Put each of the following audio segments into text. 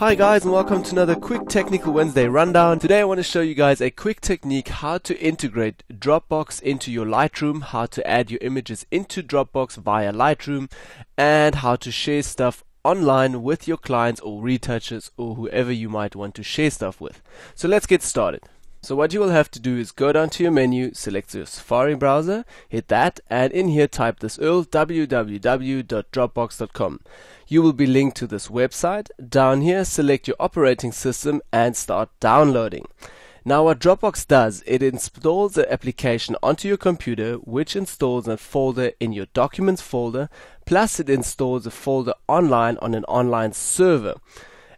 Hi guys, and welcome to another quick technical Wednesday rundown. Today I want to show you guys a quick technique how to integrate Dropbox into your Lightroom, how to add your images into Dropbox via Lightroom, and how to share stuff online with your clients or retouchers or whoever you might want to share stuff with. So let's get started. So what you will have to do is go down to your menu, select your Safari browser, hit that, and in here type this URL, www.dropbox.com. You will be linked to this website. Down here, select your operating system and start downloading. Now what Dropbox does, it installs the application onto your computer, which installs a folder in your Documents folder, plus it installs a folder online on an online server.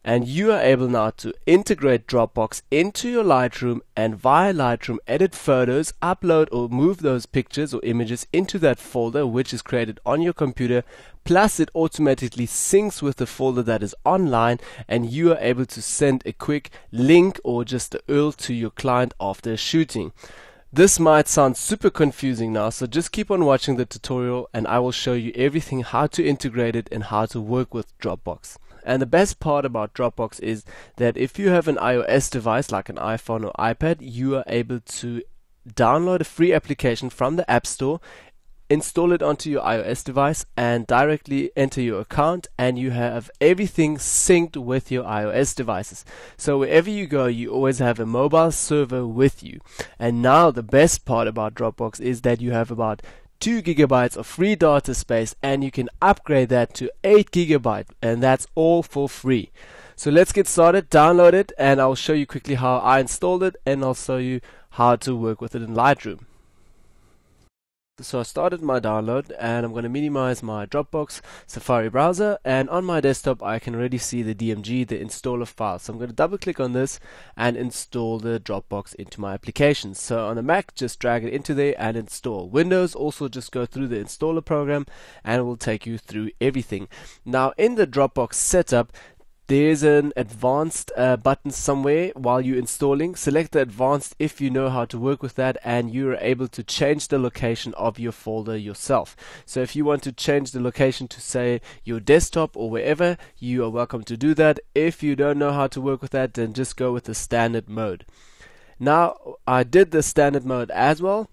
And you are able now to integrate Dropbox into your Lightroom and via Lightroom edit photos, upload or move those pictures or images into that folder which is created on your computer, plus it automatically syncs with the folder that is online, and you are able to send a quick link or just a URL to your client after shooting. This might sound super confusing now, so just keep on watching the tutorial and I will show you everything how to integrate it and how to work with Dropbox. And the best part about Dropbox is that if you have an iOS device like an iPhone or iPad, you are able to download a free application from the App Store, install it onto your iOS device and directly enter your account, and you have everything synced with your iOS devices. So wherever you go, you always have a mobile server with you. And now the best part about Dropbox is that you have about 2 gigabytes of free data space, and you can upgrade that to 8 gigabyte, and that's all for free. So let's get started, download it, and I'll show you quickly how I installed it, and I'll show you how to work with it in Lightroom. So I started my download, and I'm going to minimize my Dropbox Safari browser, and on my desktop I can already see the DMG, the installer file. So I'm going to double click on this and install the Dropbox into my applications. So on the Mac, just drag it into there and install. Windows, also just go through the installer program and it will take you through everything. Now in the Dropbox setup, there's an advanced button somewhere while you're installing. Select the advanced if you know how to work with that, and you're able to change the location of your folder yourself. So if you want to change the location to say your desktop or wherever, you are welcome to do that. If you don't know how to work with that, then just go with the standard mode. Now I did the standard mode as well,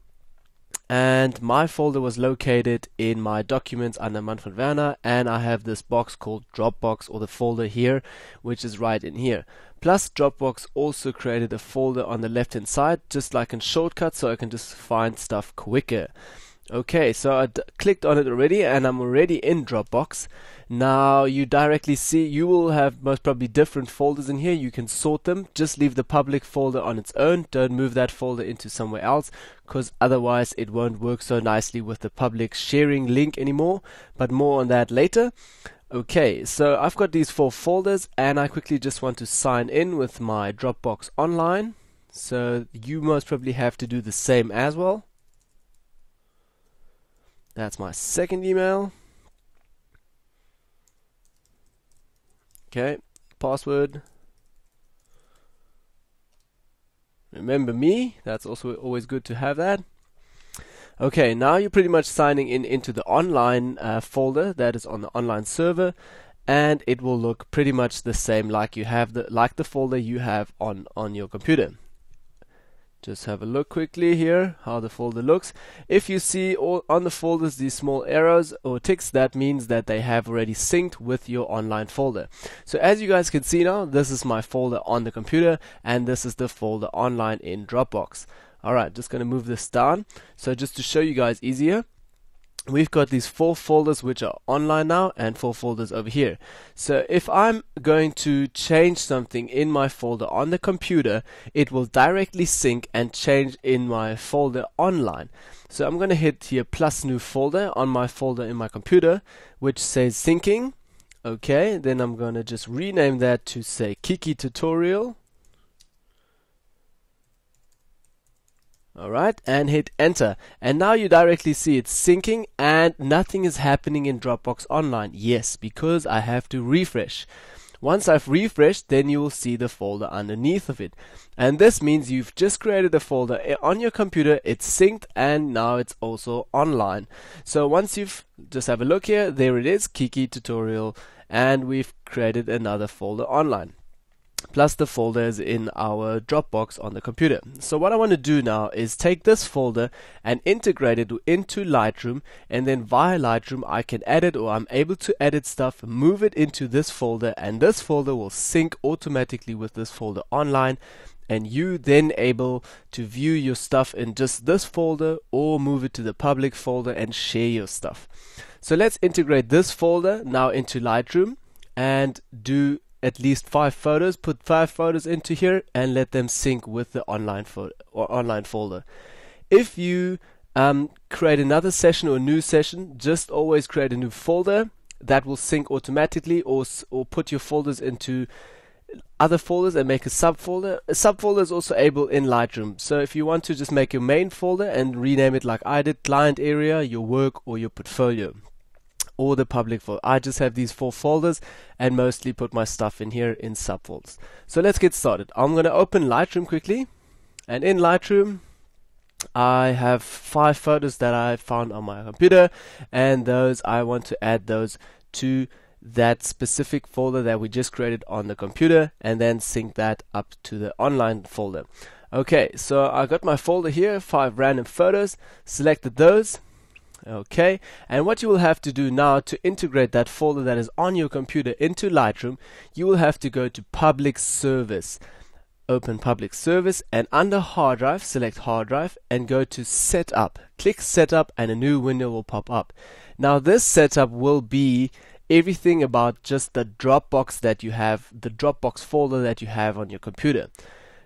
and my folder was located in my documents under Manfred Werner, and I have this box called Dropbox, or the folder here, which is right in here. Plus Dropbox also created a folder on the left hand side, just like in Shortcut, so I can just find stuff quicker. Okay, so I clicked on it already and I'm already in Dropbox. Now you directly see you will have most probably different folders in here. You can sort them. Just leave the public folder on its own. Don't move that folder into somewhere else, because otherwise it won't work so nicely with the public sharing link anymore. But more on that later. Okay, so I've got these 4 folders and I quickly just want to sign in with my Dropbox Online. So you most probably have to do the same as well. That's my second email. Okay, password. Remember me, that's also always good to have that. Okay, now you're pretty much signing in into the online folder that is on the online server, and it will look pretty much the same like you have the folder you have on your computer. Just have a look quickly here how the folder looks. If you see all on the folders these small arrows or ticks, that means that they have already synced with your online folder. So as you guys can see now, this is my folder on the computer and this is the folder online in Dropbox. Alright, just going to move this down. So just to show you guys easier, we've got these 4 folders which are online now and 4 folders over here. So if I'm going to change something in my folder on the computer, it will directly sync and change in my folder online. So I'm going to hit here plus new folder on my folder in my computer, which says syncing. Okay, then I'm going to just rename that to say Kiki tutorial. Alright, and hit enter, and now you directly see it's syncing and nothing is happening in Dropbox Online. Yes, because I have to refresh. Once I've refreshed, then you will see the folder underneath of it, and this means you've just created a folder on your computer, it's synced, and now it's also online. So once you've just have a look here, there it is, Kiki tutorial, and we've created another folder online. plus the folders in our Dropbox on the computer. So what I want to do now is take this folder and integrate it into Lightroom, and then via Lightroom I can edit, or I'm able to edit stuff, move it into this folder, and this folder will sync automatically with this folder online, and you then able to view your stuff in just this folder or move it to the public folder and share your stuff. So let's integrate this folder now into Lightroom and do at least 5 photos. Put 5 photos into here and let them sync with the online folder. If you create another session or a new session, just always create a new folder that will sync automatically, or put your folders into other folders and make a subfolder. A subfolder is also able in Lightroom. So if you want to just make your main folder and rename it like I did, client area, your work, or your portfolio, or the public folder. I just have these 4 folders and mostly put my stuff in here in subfolders. So let's get started. I'm going to open Lightroom quickly, and in Lightroom I have 5 photos that I found on my computer, and those I want to add those to that specific folder that we just created on the computer, and then sync that up to the online folder. Okay, so I got my folder here, 5 random photos, selected those. Okay, and what you will have to do now to integrate that folder that is on your computer into Lightroom, you will have to go to Public Service. Open Public Service, and under Hard Drive, select Hard Drive and go to Setup. Click Setup and a new window will pop up. Now this setup will be everything about just the Dropbox that you have, the Dropbox folder that you have on your computer.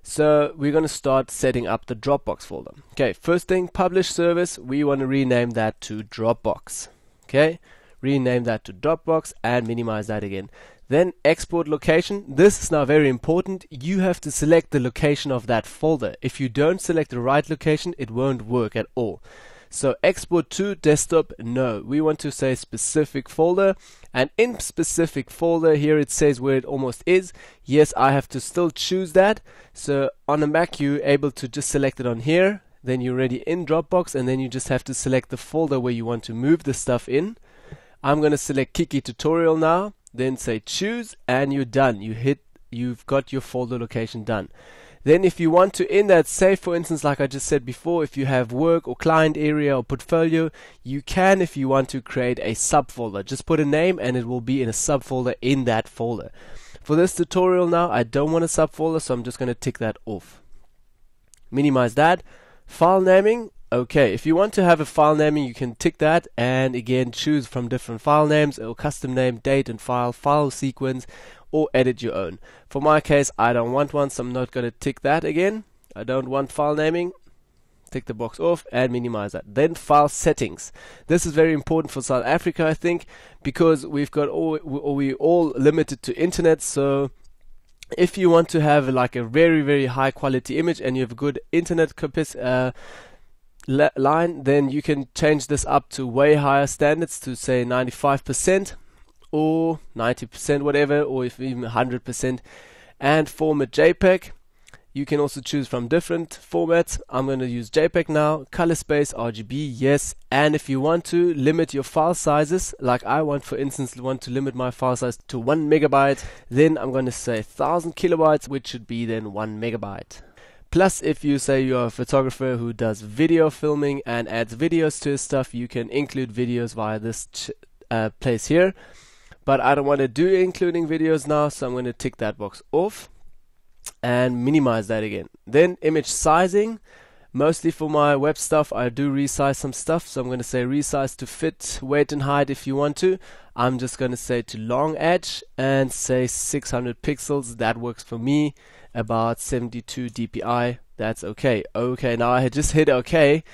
So we're going to start setting up the Dropbox folder. Okay, first thing, Publish Service, we want to rename that to Dropbox. Okay, rename that to Dropbox and minimize that again. Then export location. This is now very important. You have to select the location of that folder. If you don't select the right location, it won't work at all. So export to desktop, no. We want to say specific folder, and in specific folder here it says where it almost is. Yes, I have to still choose that. So on a Mac you're able to just select it on here, then you're already in Dropbox, and then you just have to select the folder where you want to move the stuff in. I'm going to select Kiki Tutorial now, then say choose, and you're done. You've got your folder location done. Then if you want to, in that, say for instance, like I just said before, if you have work or client area or portfolio, you can, if you want to, create a subfolder. Just put a name and it will be in a subfolder in that folder. For this tutorial now, I don't want a subfolder, so I'm just going to tick that off. Minimize that. File naming. Okay, if you want to have a file naming, you can tick that and again choose from different file names, or custom name, date and file sequence, or edit your own. For my case, I don't want one, so I'm not going to tick that again. I don't want file naming. Tick the box off and minimize that. Then file settings. This is very important for South Africa, I think, because we've got we all limited to internet. So if you want to have like a very high quality image and you have a good internet line, then you can change this up to way higher standards, to say 95% or 90%, whatever, or if even 100%, and format JPEG. You can also choose from different formats. I'm going to use JPEG now. Color space, RGB, yes. And if you want to limit your file sizes, like I want, for instance, to limit my file size to 1 megabyte, then I'm going to say 1000 kilobytes, which should be then 1 megabyte. Plus, if you say you're a photographer who does video filming and adds videos to his stuff, you can include videos via this place here. But I don't want to do including videos now, so I'm going to tick that box off and minimize that again. Then image sizing. Mostly for my web stuff, I do resize some stuff, so I'm going to say resize to fit weight and height if you want to. I'm just going to say to long edge and say 600 pixels. That works for me. About 72 dpi. That's okay. Okay, now I had just hit OK.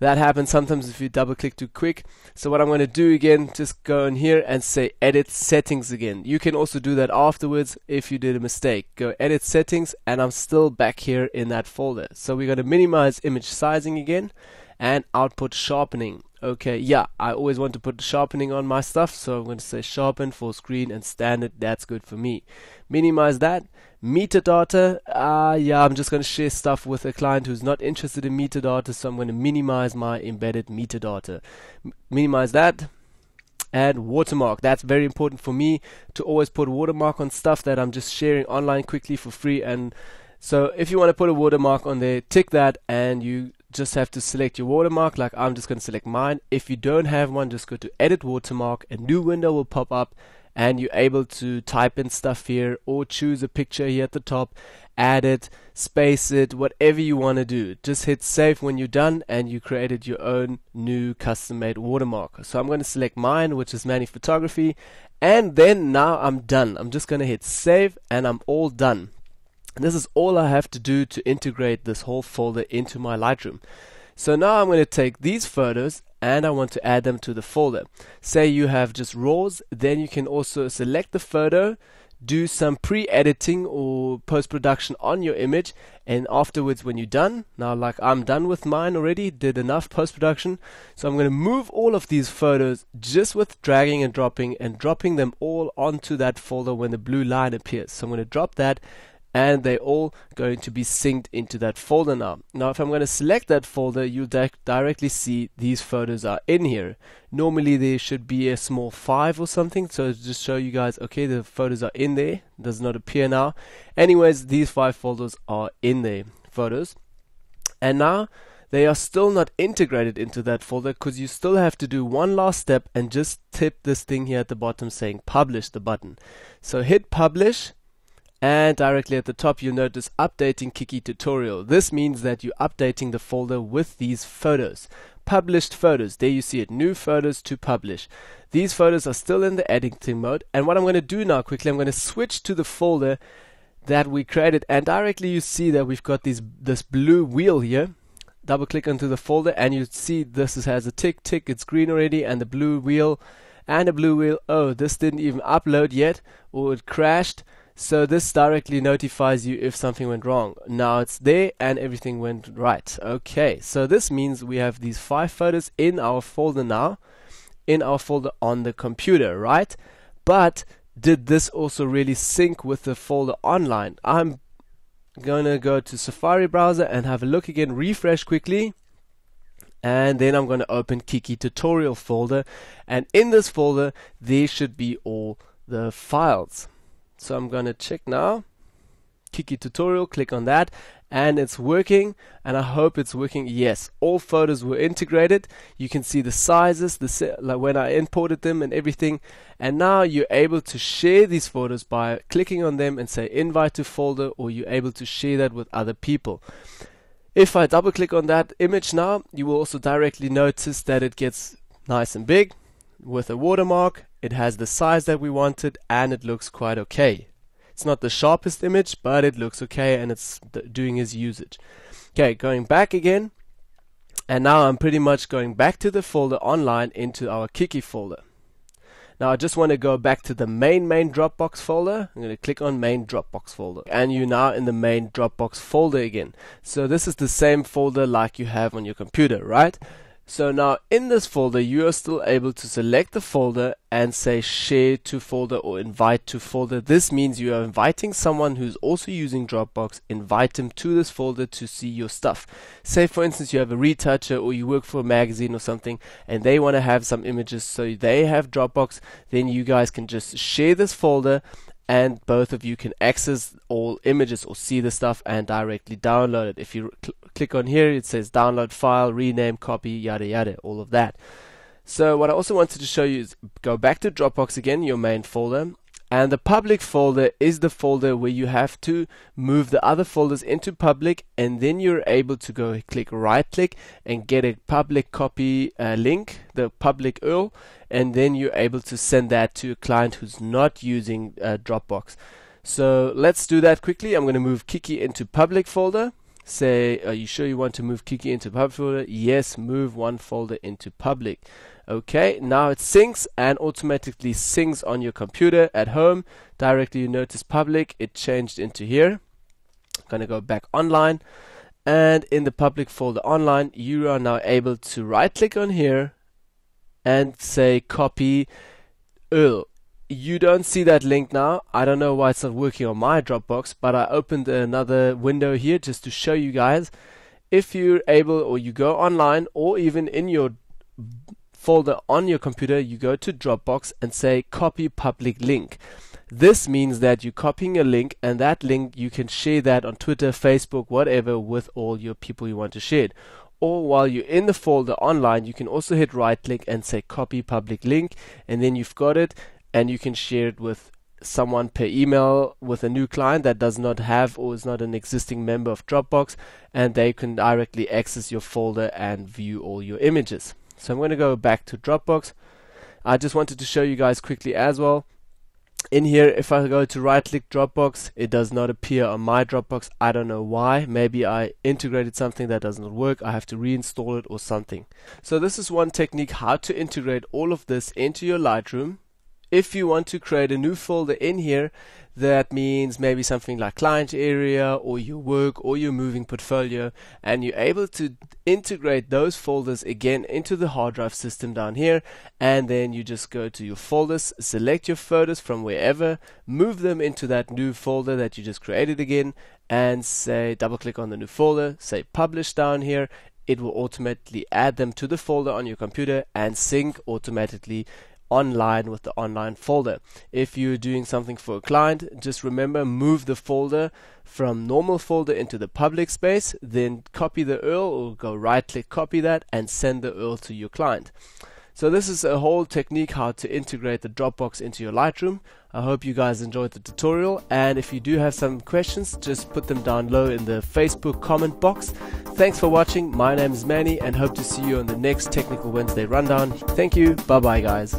That happens sometimes if you double click too quick. So what I'm going to do again, just go in here and say edit settings again. You can also do that afterwards if you did a mistake. Go edit settings, and I'm still back here in that folder. So we're going to minimize image sizing again and output sharpening. Okay, yeah, I always want to put sharpening on my stuff, so I'm going to say sharpen, full screen, and standard. That's good for me. Minimize that. Metadata, yeah, I'm just going to share stuff with a client who's not interested in metadata, so I'm going to minimize my embedded metadata. Minimize that. and watermark. That's very important for me to always put a watermark on stuff that I'm just sharing online quickly for free. And so if you want to put a watermark on there, tick that, and you just have to select your watermark. Like I'm just going to select mine. If you don't have one, just go to edit watermark. A new window will pop up and you're able to type in stuff here or choose a picture here at the top, add it, space it, whatever you want to do. Just hit save when you're done and you created your own new custom made watermark. So I'm going to select mine, which is Manny Photography, and then now I'm done. I'm just going to hit save and I'm all done. And this is all I have to do to integrate this whole folder into my Lightroom. So now I'm going to take these photos and I want to add them to the folder. Say you have just raws, then you can also select the photo, do some pre-editing or post-production on your image, and afterwards when you're done, now like I'm done with mine already, did enough post-production, so I'm going to move all of these photos just with dragging and dropping them all onto that folder when the blue line appears. So I'm going to drop that, and they're all going to be synced into that folder now. Now if I'm going to select that folder, you'll directly see these photos are in here. Normally there should be a small 5 or something, so just show you guys, okay, the photos are in there. It does not appear now. Anyways, these 5 folders are in there, photos. And now they are still not integrated into that folder because you still have to do one last step and just tip this thing here at the bottom saying publish, the button. So hit publish. And directly at the top you'll notice updating Kiki tutorial. This means that you're updating the folder with these photos. Published photos, there you see it, new photos to publish. These photos are still in the editing mode, and what I'm going to do now quickly, I'm going to switch to the folder that we created, and directly you see that we've got this blue wheel here. Double click onto the folder and you see this has a tick, it's green already, and the blue wheel, oh, this didn't even upload yet, or it crashed. So this directly notifies you if something went wrong. Now it's there and everything went right. Okay, so this means we have these 5 photos in our folder now, in our folder on the computer, right? But did this also really sync with the folder online? I'm gonna go to Safari browser and have a look again, refresh quickly, and then I'm gonna open Kiki tutorial folder, and in this folder there should be all the files. So I'm going to check now, Kiki tutorial, click on that, and it's working, and I hope it's working. Yes, all photos were integrated. You can see the sizes, like when I imported them and everything, and now you're able to share these photos by clicking on them and say invite to folder, or you're able to share that with other people. If I double click on that image now, you will also directly notice that it gets nice and big with a watermark. It has the size that we wanted and it looks quite okay. It's not the sharpest image, but it looks okay and it's doing its usage. Okay, going back again, and now I'm pretty much going back to the folder online into our Kiki folder. Now I just want to go back to the main Dropbox folder. I'm going to click on main Dropbox folder, and you're now in the main Dropbox folder again. So this is the same folder like you have on your computer, right? So now in this folder you are still able to select the folder and say share to folder or invite to folder. This means you are inviting someone who's also using Dropbox, invite them to this folder to see your stuff. Say for instance you have a retoucher or you work for a magazine or something and they want to have some images, so they have Dropbox, then you guys can just share this folder and both of you can access all images or see the stuff and directly download it. If you click on here, it says download file, rename, copy, yada yada, all of that. So what I also wanted to show you is go back to Dropbox again, your main folder, and the public folder is the folder where you have to move the other folders into public, and then you're able to go click right click and get a public copy link, the public URL, and then you're able to send that to a client who's not using Dropbox. So let's do that quickly. I'm going to move Kiki into public folder. Say, are you sure you want to move Kiki into public folder? Yes, move one folder into public. Okay, now it syncs and automatically syncs on your computer at home. Directly you notice public, it changed into here. I'm going to go back online, and in the public folder online you are now able to right click on here and say copy URL. You don't see that link now. I don't know why it's not working on my Dropbox, but I opened another window here just to show you guys. If you're able, or you go online, or even in your folder on your computer, you go to Dropbox and say copy public link. This means that you're copying a link, and that link you can share that on Twitter, Facebook, whatever, with all your people you want to share it. Or while you're in the folder online, you can also hit right click and say copy public link, and then you've got it and you can share it with someone per email, with a new client that does not have or is not an existing member of Dropbox, and they can directly access your folder and view all your images. So I'm going to go back to Dropbox. I just wanted to show you guys quickly as well. In here, if I go to right click Dropbox, it does not appear on my Dropbox. I don't know why. Maybe I integrated something that does not work. I have to reinstall it or something. So this is one technique how to integrate all of this into your Lightroom. If you want to create a new folder in here, that means maybe something like client area or your work or your moving portfolio, and you're able to integrate those folders again into the hard drive system down here, and then you just go to your folders, select your photos from wherever, move them into that new folder that you just created again, and say double click on the new folder, say publish down here. It will automatically add them to the folder on your computer and sync automatically online with the online folder. If you're doing something for a client, just remember, move the folder from normal folder into the public space, then copy the URL or go right click, copy that, and send the URL to your client. So this is a whole technique how to integrate the Dropbox into your Lightroom. I hope you guys enjoyed the tutorial, and if you do have some questions, just put them down low in the Facebook comment box. Thanks for watching. My name is Manny, and hope to see you on the next Technical Wednesday rundown. Thank you. Bye bye guys.